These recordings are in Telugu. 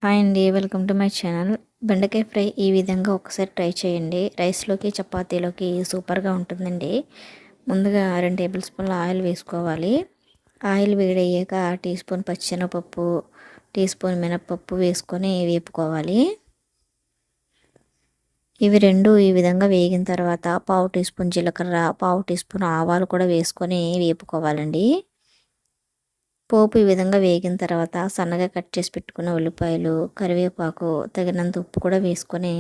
హాయ్ అండి, వెల్కమ్ టు మై ఛానల్. బెండకాయ ఫ్రై ఈ విధంగా ఒకసారి ట్రై చేయండి. రైస్లోకి చపాతీలోకి సూపర్గా ఉంటుందండి. ముందుగా 2 టేబుల్ స్పూన్ల ఆయిల్ వేసుకోవాలి. ఆయిల్ వేడయ్యాక టీ స్పూన్ పచ్చెనపప్పు, టీ స్పూన్ మినప్పప్పు వేసుకొని వేపుకోవాలి. ఇవి రెండు ఈ విధంగా వేగిన తర్వాత పావు టీ స్పూన్ జీలకర్ర, పావు టీ స్పూన్ ఆవాలు కూడా వేసుకొని వేపుకోవాలండి. పోపు ఈ విధంగా వేగిన తర్వాత సన్నగా కట్ చేసి పెట్టుకున్న ఉల్లిపాయలు, కరివేపాకు, తగినంత ఉప్పు కూడా వేసుకొని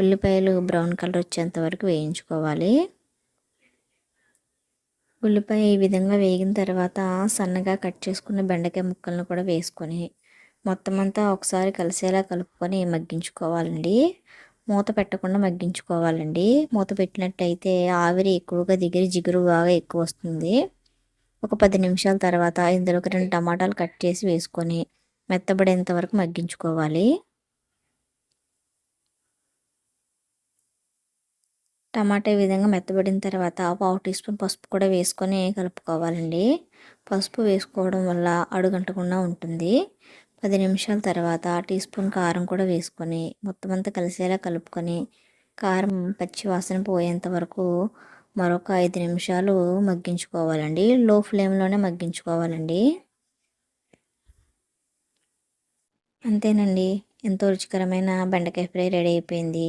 ఉల్లిపాయలు బ్రౌన్ కలర్ వచ్చేంత వరకు వేయించుకోవాలి. ఉల్లిపాయ ఈ విధంగా వేగిన తర్వాత సన్నగా కట్ చేసుకున్న బెండకాయ ముక్కలను కూడా వేసుకొని మొత్తం అంతా ఒకసారి కలిసేలా కలుపుకొని మగ్గించుకోవాలండి. మూత పెట్టకుండా మగ్గించుకోవాలండి. మూత పెట్టినట్టయితే ఆవిరి ఎక్కువగా దిగి జిగురు బాగా ఎక్కువ వస్తుంది. ఒక 10 నిమిషాల తర్వాత ఇందులోకి 2 టమాటాలు కట్ చేసి వేసుకొని మెత్తబడేంత వరకు మగ్గించుకోవాలి. టమాటా ఈ విధంగా మెత్తబడిన తర్వాత పావు టీ స్పూన్ పసుపు కూడా వేసుకొని కలుపుకోవాలండి. పసుపు వేసుకోవడం వల్ల అడుగంటకుండా ఉంటుంది. 10 నిమిషాల తర్వాత టీ స్పూన్ కారం కూడా వేసుకొని మొత్తం అంతా కలిసేలా కలుపుకొని కారం పచ్చి వాసన పోయేంత వరకు మరొక 5 నిమిషాలు మగ్గించుకోవాలండి. లో ఫ్లేమ్లోనే మగ్గించుకోవాలండి. అంతేనండి, ఎంతో రుచికరమైన బెండకాయ ఫ్రై రెడీ అయిపోయింది.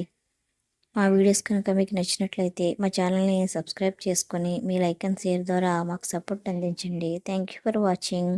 మా వీడియోస్ కనుక మీకు నచ్చినట్లయితే మా ఛానల్ని సబ్స్క్రైబ్ చేసుకొని మీ లైక్ అండ్ షేర్ ద్వారా మాకు సపోర్ట్ అందించండి. Thank you for watching.